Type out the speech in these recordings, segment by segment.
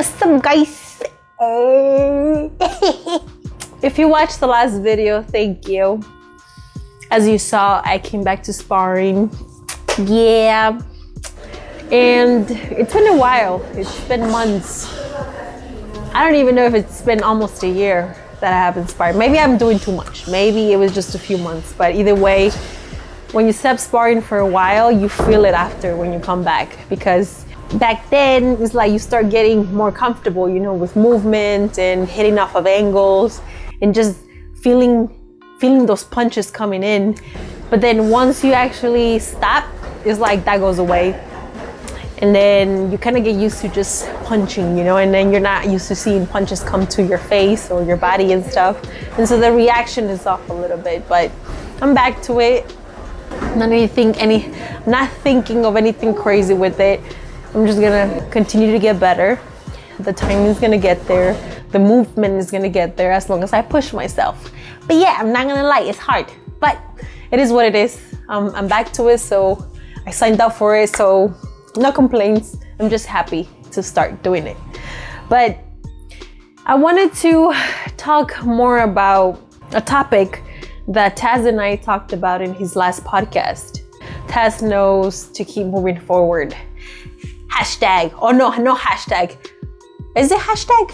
What's up, guys? If you watched the last video, thank you. As you saw, I came back to sparring. Yeah. And it's been a while. It's been months. I don't even know if it's been almost a year that I haven't sparred. Maybe I'm doing too much. Maybe it was just a few months. But either way, when you stop sparring for a while, you feel it after when you come back. Because back then, it's like you start getting more comfortable, you know, with movement and hitting off of angles and just feeling those punches coming in. But then once you actually stop, it's like that goes away. And then you kind of get used to just punching, you know, and then you're not used to seeing punches come to your face or your body and stuff. And so the reaction is off a little bit, but I'm back to it. Not thinking of anything crazy with it. I'm just gonna continue to get better. The timing is gonna get there. The movement is gonna get there as long as I push myself. But yeah, I'm not gonna lie, it's hard, but it is what it is. I'm back to it, so I signed up for it, so no complaints. I'm just happy to start doing it. But I wanted to talk more about a topic that Taz and I talked about in his last podcast. Taz knows to keep moving forward. Hashtag, oh no hashtag. Is it hashtag?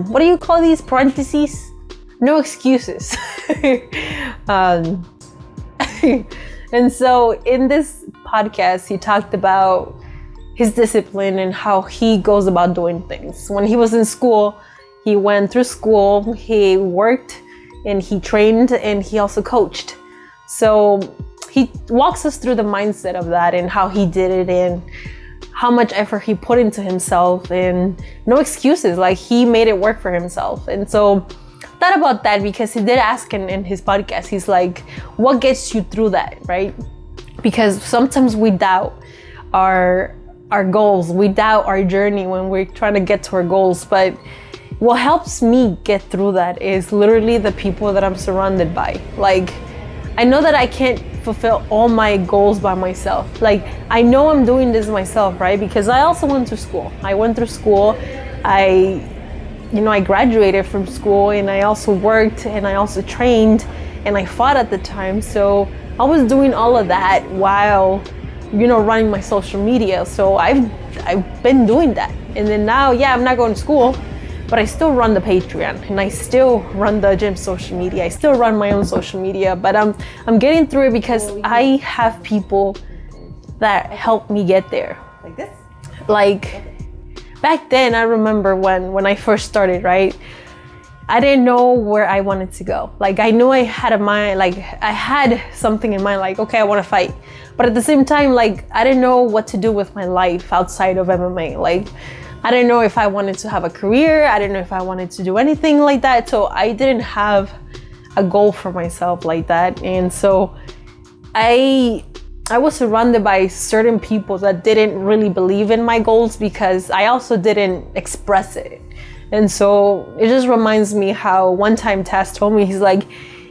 What do you call these parentheses? No excuses. And so in this podcast, he talked about his discipline and how he goes about doing things. When he was in school, he went through school, he worked and he trained and he also coached. So he walks us through the mindset of that and how he did it and how much effort he put into himself and no excuses, like he made it work for himself. And so thought about that because he did ask in his podcast, he's like, what gets you through that, right? Because sometimes we doubt our goals, we doubt our journey when we're trying to get to our goals. But what helps me get through that is literally the people that I'm surrounded by. Like, I know that I can't fulfill all my goals by myself. Like, I know I'm doing this myself, right? Because I also went to school. I went through school. I graduated from school and I also worked and I also trained and I fought at the time. So I was doing all of that while, running my social media. So I've been doing that. And then now, I'm not going to school, but I still run the Patreon and I still run the gym social media. I still run my own social media, but I'm getting through it because I have people that help me get there. Like this? Like back then, I remember when I first started, right? I didn't know where I wanted to go. Like I knew I had a mind, like I had something in mind, like, okay, I want to fight. But at the same time, like I didn't know what to do with my life outside of MMA. Like I didn't know if I wanted to have a career. I didn't know if I wanted to do anything like that. So I didn't have a goal for myself like that. And so I was surrounded by certain people that didn't really believe in my goals because I also didn't express it. And so it just reminds me how one time Taz told me, he's like,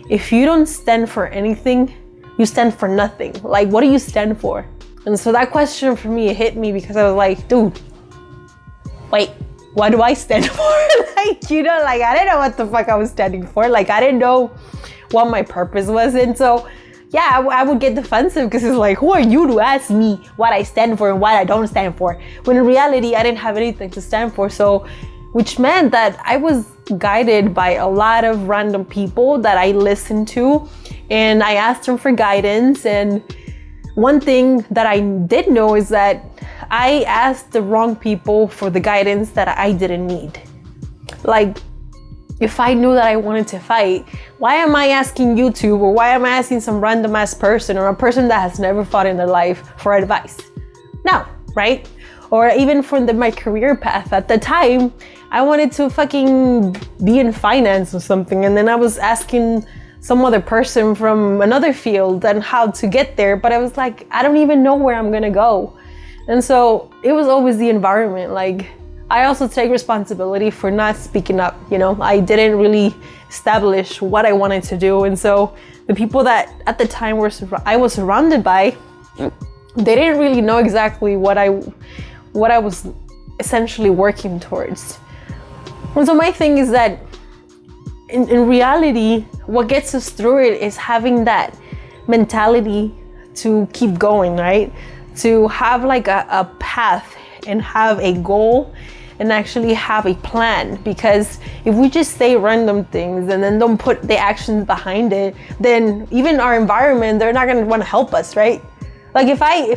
if you don't stand for anything, you stand for nothing. Like, what do you stand for? And so that question for me, it hit me because I was like, dude, wait, what do I stand for? I didn't know what the fuck I was standing for. Like, I didn't know what my purpose was. And so, I would get defensive because it's like, who are you to ask me what I stand for and what I don't stand for? When in reality, I didn't have anything to stand for. So, which meant that I was guided by a lot of random people that I listened to and I asked them for guidance. And one thing that I did know is that I asked the wrong people for the guidance that I didn't need. Like, if I knew that I wanted to fight, why am I asking YouTube or why am I asking some random ass person or a person that has never fought in their life for advice? No, right? Or even from my career path at the time, I wanted to fucking be in finance or something. And then I was asking some other person from another field and how to get there. But I was like, I don't even know where I'm gonna go. And so it was always the environment. Like, I also take responsibility for not speaking up. I didn't really establish what I wanted to do. And so the people that at the time I was surrounded by, they didn't really know exactly what I was essentially working towards. And so my thing is that in reality, what gets us through it is having that mentality to keep going, right? To have like a path and have a goal and actually have a plan. Because if we just say random things and then don't put the actions behind it, then even our environment, they're not gonna wanna help us, right? Like if I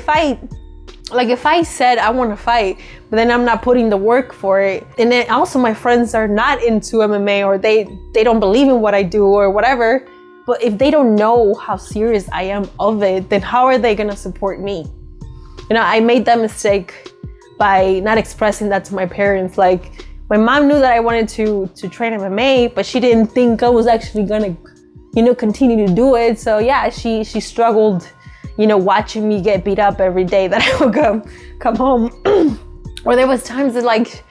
said I want to fight, but then I'm not putting the work for it, and then also my friends are not into MMA, or they don't believe in what I do or whatever, but if they don't know how serious I am of it, then how are they gonna support me? You know, I made that mistake by not expressing that to my parents. Like, my mom knew that I wanted to train MMA, but she didn't think I was actually gonna, you know, continue to do it. So yeah, she struggled, you know, watching me get beat up every day that I would come home. Or there was times that like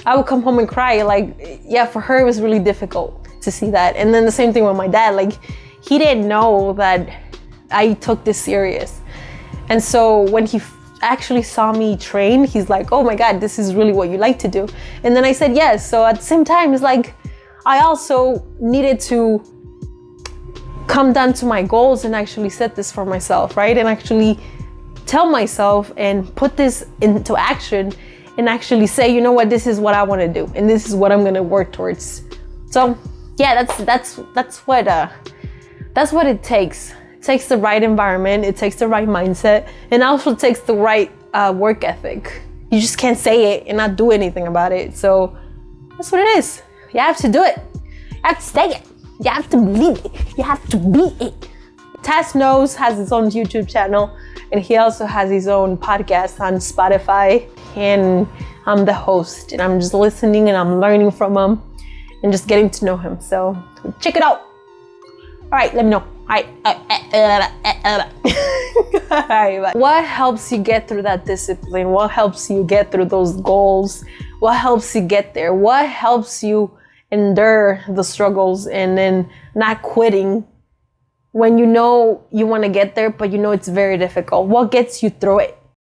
I would come home and cry. Like, yeah, for her it was really difficult to see that. And then the same thing with my dad. Like, he didn't know that I took this serious. And so when he actually saw me train, he's like, oh my God, this is really what you like to do. And then I said yes. So at the same time, it's like I also needed to come down to my goals and actually set this for myself, right? And actually tell myself and put this into action and actually say, you know what, this is what I want to do and this is what I'm going to work towards. So yeah, that's what it takes. It takes the right environment, it takes the right mindset, and also takes the right work ethic. You just can't say it and not do anything about it. So that's what it is. You have to do it. You have to say it. You have to believe it. You have to be it. Taz Knows has his own YouTube channel, and he also has his own podcast on Spotify. And I'm the host, and I'm just listening and I'm learning from him and just getting to know him. So check it out. All right, let me know. All right. What helps you get through that discipline? What helps you get through those goals? What helps you get there? What helps you endure the struggles and then not quitting when you know you want to get there, but you know it's very difficult? What gets you through it?